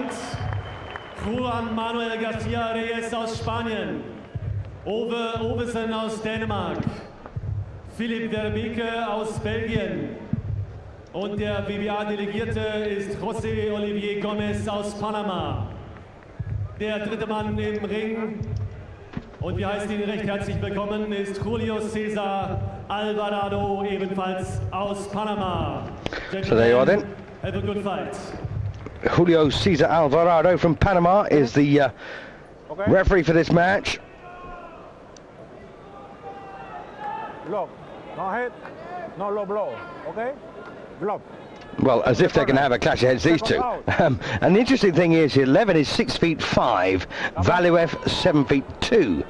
England, Juan Manuel García Reyes aus Spanien, Ove Ovesen aus Dänemark, Philipp Verbeke aus Belgien und der WBA-Delegierte ist José Olivier Gomez aus Panama. Der dritte Mann im Ring, und wir heißen ihn recht herzlich willkommen, ist Julio César Alvarado, ebenfalls aus Panama. So there you are then. Have a good fight. Julio César Alvarado from Panama is the referee for this match. Block, no head, no low blow, okay? Block. Well, as if they're going to have a clash of heads, these two. And the interesting thing is here, Levin is 6'5", Valuev 7'2".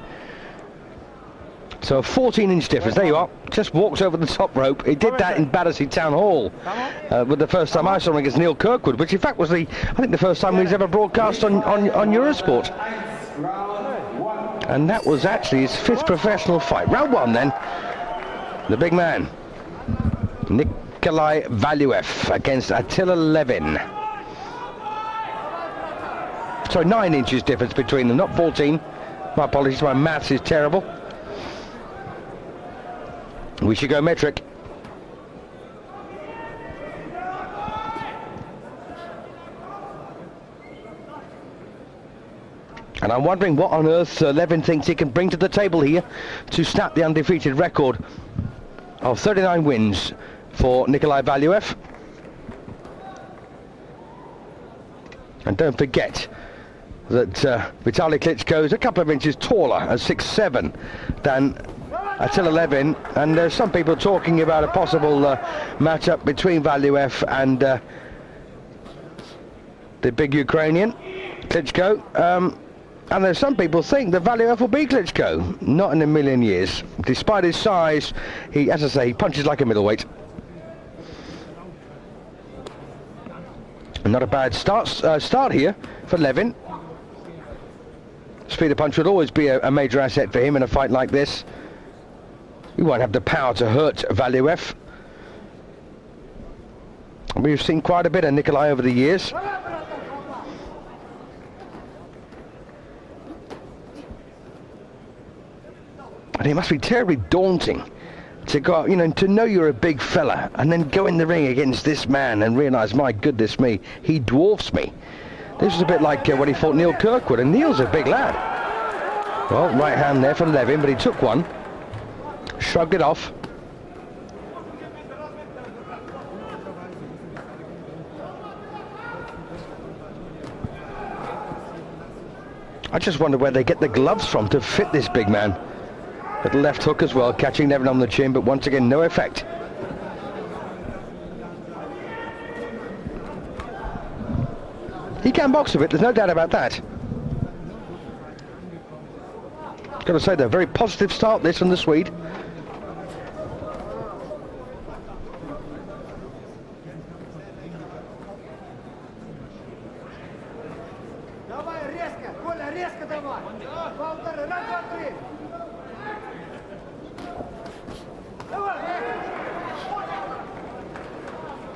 So a 14-inch difference. There you are. Just walks over the top rope. He did that in Battersea Town Hall with the first time I saw him against Neil Kirkwood, which in fact was I think the first time he's ever broadcast on Eurosport. And that was actually his 5th professional fight. Round 1 then. The big man, Nikolai Valuev against Attila Levin. So 9 inches difference between them, not 14. My apologies, my maths is terrible. We should go metric. And I'm wondering what on earth Levin thinks he can bring to the table here to snap the undefeated record of 39 wins for Nikolai Valuev. And don't forget that Vitaly Klitschko is a couple of inches taller at 6'7" than Attila Levin, and there's some people talking about a possible matchup between Valuev and the big Ukrainian Klitschko. And there's some people think that Valuev will beat Klitschko. Not in a million years. Despite his size, he, as I say, he punches like a middleweight. Not a bad start here for Levin. Speed of punch would always be a major asset for him in a fight like this. He won't have the power to hurt Valuev. We've seen quite a bit of Nikolai over the years. And it must be terribly daunting to go out, you know, to know you're a big fella and then go in the ring against this man and realise, my goodness me, he dwarfs me. This is a bit like when he fought Neil Kirkwood, and Neil's a big lad. Well, right hand there for Levin, but he took one, shrugged it off. I just wonder where they get the gloves from to fit this big man. Little left hook as well, catching Levin on the chin, but once again, no effect. He can box a bit, there's no doubt about that. Got to say, though, very positive start this from the Swede.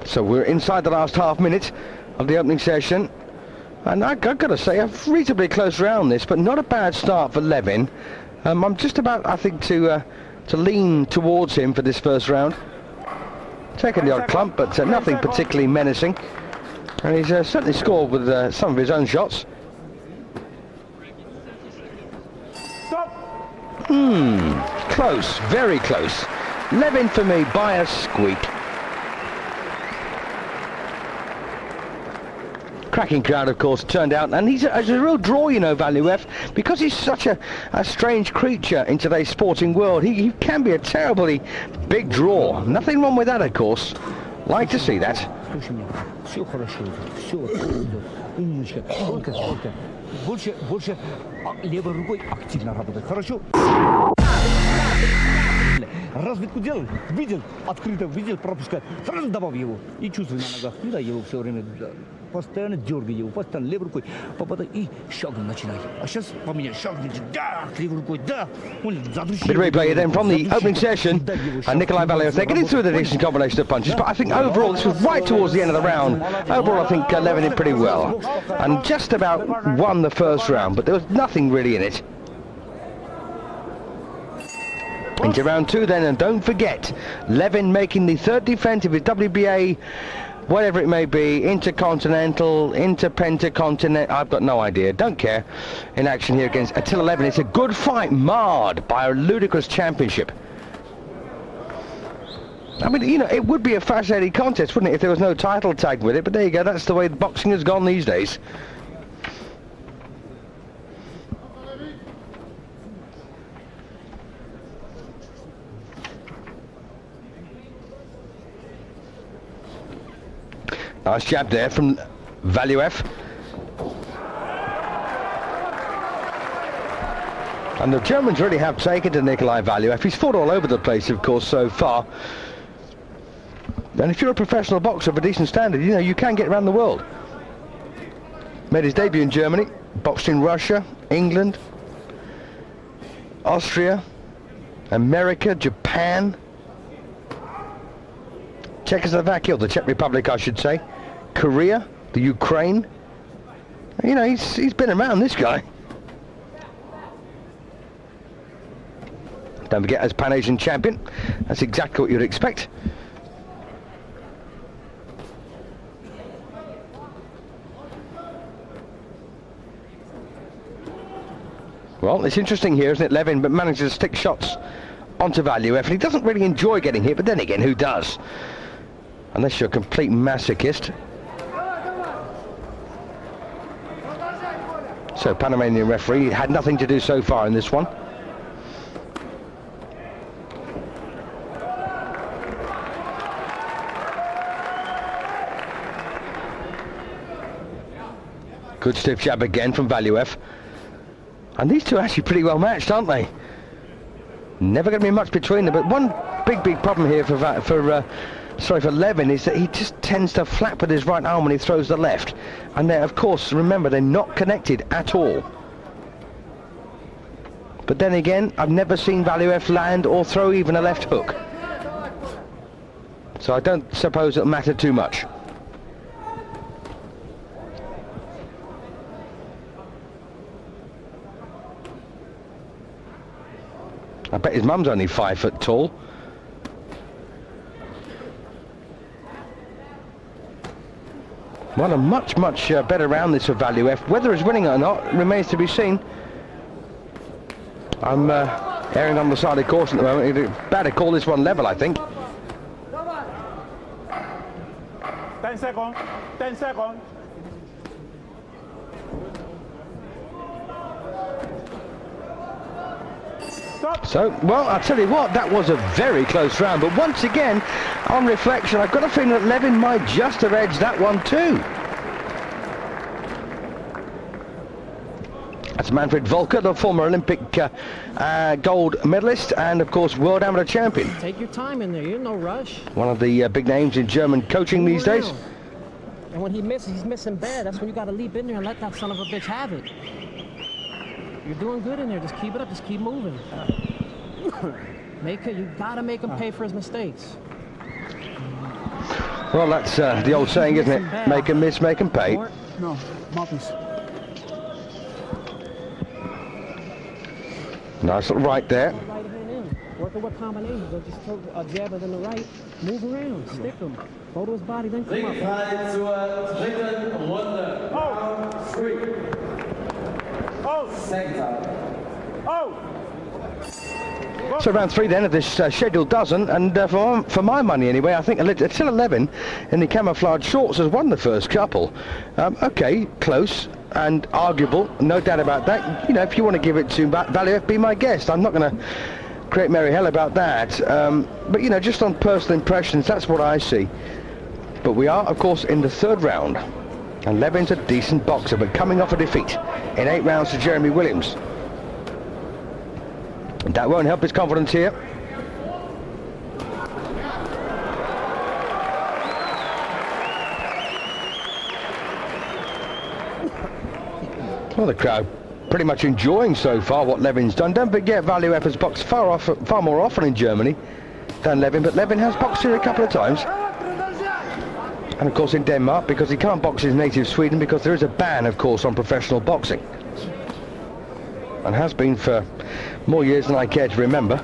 So we're inside the last half minute of the opening session, and I've got to say a reasonably close round this, but not a bad start for Levin. I'm just about, I think, to lean towards him for this first round. Taking the odd clump, but nothing particularly menacing, and he's certainly scored with some of his own shots. Close, very close. Levin for me by a squeak. Cracking crowd, of course, turned out, and he's a real draw, you know, Valuev, because he's such a strange creature in today's sporting world. He can be a terribly big draw. Nothing wrong with that, of course. Like to see that. разведку делал, видел, открыто видел, пропускает, сразу добавил его. И чувствую на ногах, туда его все время, постоянно дергаю его, постоянно левой рукой попадает и шагом начинает. А сейчас поменял, шагнет, да, левой рукой, да. Good replay then from the opening session, and Nikolai Valuev, they're getting through the decent combination of punches, but I think overall this was right towards the end of the round. Overall I think Levin did pretty well, and just about won the first round, but there was nothing really in it. Into round 2 then, and don't forget, Levin making the third defense of his WBA, whatever it may be, intercontinental, interpentacontinental, I've got no idea, don't care, in action here against Attila Levin. It's a good fight, marred by a ludicrous championship. I mean, you know, it would be a fascinating contest, wouldn't it, if there was no title tag with it, but there you go, that's the way boxing has gone these days. Nice jab there from Valuev. And the Germans really have taken to Nikolai Valuev. He's fought all over the place, of course, so far. And if you're a professional boxer of a decent standard, you know, you can get around the world. Made his debut in Germany, boxed in Russia, England, Austria, America, Japan, Czechoslovakia, or the Czech Republic, I should say, Korea, the Ukraine. You know, he's been around, this guy. Don't forget, as Pan-Asian champion, that's exactly what you'd expect. Well, it's interesting here, isn't it? Levin but manages to stick shots onto Valuev, and he doesn't really enjoy getting hit, but then again, who does? Unless you're a complete masochist. So Panamanian referee had nothing to do so far in this one. Good stiff jab again from Valuev. And these two are actually pretty well matched, aren't they? Never going to be much between them, but one big problem here for Levin is that he just tends to flap with his right arm when he throws the left. And they're, of course, remember, they're not connected at all. But then again, I've never seen Valuev land or throw even a left hook. So I don't suppose it'll matter too much. I bet his mum's only 5 foot tall. Well, a much better round this for Valuev. Whether he's winning or not remains to be seen. I'm erring on the side of caution at the moment. You'd better call this one level, I think. 10 seconds. 10 seconds. So, well, I'll tell you what, that was a very close round, but once again, on reflection, I've got a feeling that Levin might just have edged that one too. That's Manfred Volker, the former Olympic gold medalist and, of course, world amateur champion. Take your time in there, you're in no rush. One of the big names in German coaching these days. And when he misses, he's missing bad. That's when you got to leap in there and let that son of a bitch have it. You're doing good in there. Just keep it up. Just keep moving. You gotta make him pay for his mistakes. Well, that's the old saying, isn't it? Make him miss, make him pay. No, Marcus. Nice little right there. Right hand in. Working with combinations. Don't just throw a jab and then the right. Move around. Stick him. Go to his body, then come up. Zur dritten Runde. Round 3. So round 3 then of this scheduled dozen, and for my money anyway, I think Attila Levin in the camouflage shorts has won the first couple. Okay, close and arguable, no doubt about that. You know, if you want to give it to Valuev, be my guest. I'm not going to create merry hell about that. But you know, just on personal impressions, that's what I see. But we are, of course, in the 3rd round. And Levin's a decent boxer, but coming off a defeat in 8 rounds to Jeremy Williams. And that won't help his confidence here. Well, the crowd pretty much enjoying so far what Levin's done. Don't forget, Valuev has boxed far more often in Germany than Levin, but Levin has boxed here a couple of times. And of course in Denmark, because he can't box his native Sweden, because there is a ban, of course, on professional boxing. And has been for more years than I care to remember.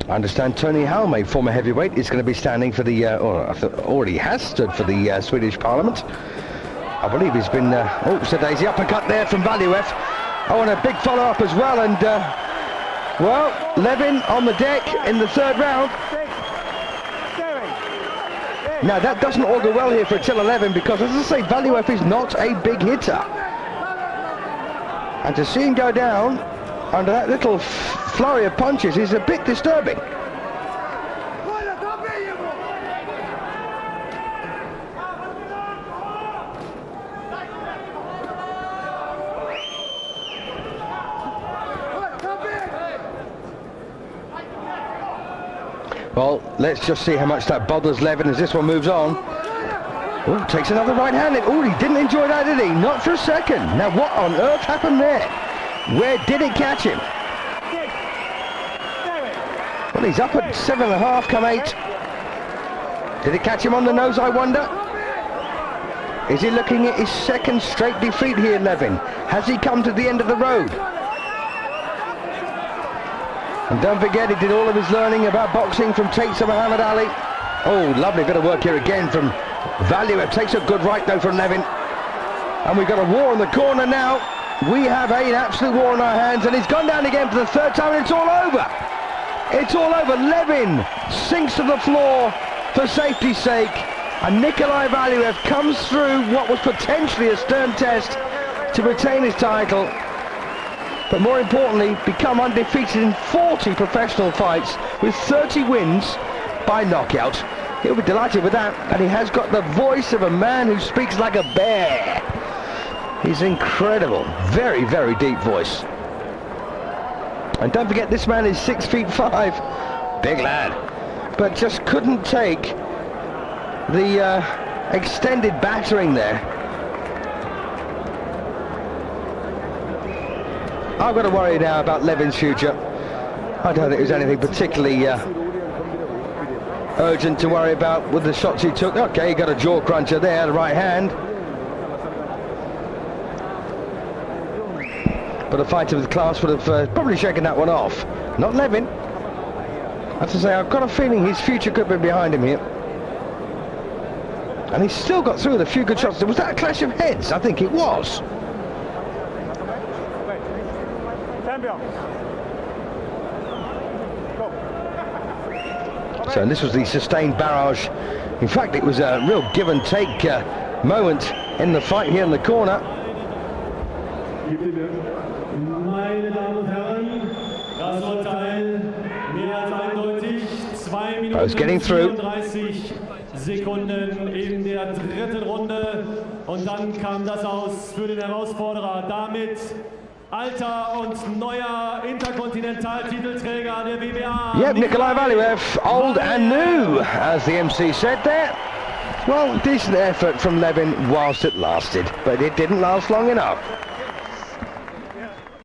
I understand Tony Halme, former heavyweight, is going to be standing for the, or already has stood for the Swedish Parliament. I believe he's been, oh, so Daisy uppercut there from Valuev. Oh, and a big follow-up as well, and, well, Levin on the deck in the third round. Now, that doesn't augur well here for Attila Levin, because, as I say, Valuev is not a big hitter. And to see him go down under that little flurry of punches is a bit disturbing. Well, let's just see how much that bothers Levin as this one moves on. Oh, takes another right-handed. Oh, he didn't enjoy that, did he? Not for a second. Now, what on earth happened there? Where did it catch him? Well, he's up at 7.5, come 8. Did it catch him on the nose, I wonder? Is he looking at his second straight defeat here, Levin? Has he come to the end of the road? And don't forget, he did all of his learning about boxing from Muhammad Ali. Oh, lovely bit of work here again from Valuev. Takes a good right, though, from Levin. And we've got a war in the corner now. We have an absolute war on our hands, and he's gone down again for the third time, and it's all over. It's all over. Levin sinks to the floor for safety's sake, and Nikolai Valuev comes through what was potentially a stern test to retain his title, but more importantly, become undefeated in 40 professional fights with 30 wins by knockout. He'll be delighted with that, and he has got the voice of a man who speaks like a bear. He's incredible. Very, very deep voice. And don't forget, this man is 6'5", big lad, but just couldn't take the extended battering there. I've got to worry now about Levin's future. I don't think there's anything particularly urgent to worry about with the shots he took. Okay, he got a jaw cruncher there, the right hand. But a fighter with class would have probably shaken that one off. Not Levin. I have to say, I've got a feeling his future could be behind him here. And he's still got through with a few good shots. Was that a clash of heads? I think it was. So, and this was the sustained barrage. In fact, it was a real give and take moment in the fight here in the corner. Meine Damen und Herren, das Urteil mehr als eindeutig. 2 Minuten 34 Sekunden in der dritten Runde. Und dann kam das aus für den Herausforderer. Damit alter und neuer Interkontinentaltitelträger der WBA. Yep, Nikolai Valuev, old and new, as the MC said there. Well, decent effort from Levin whilst it lasted, but it didn't last long enough.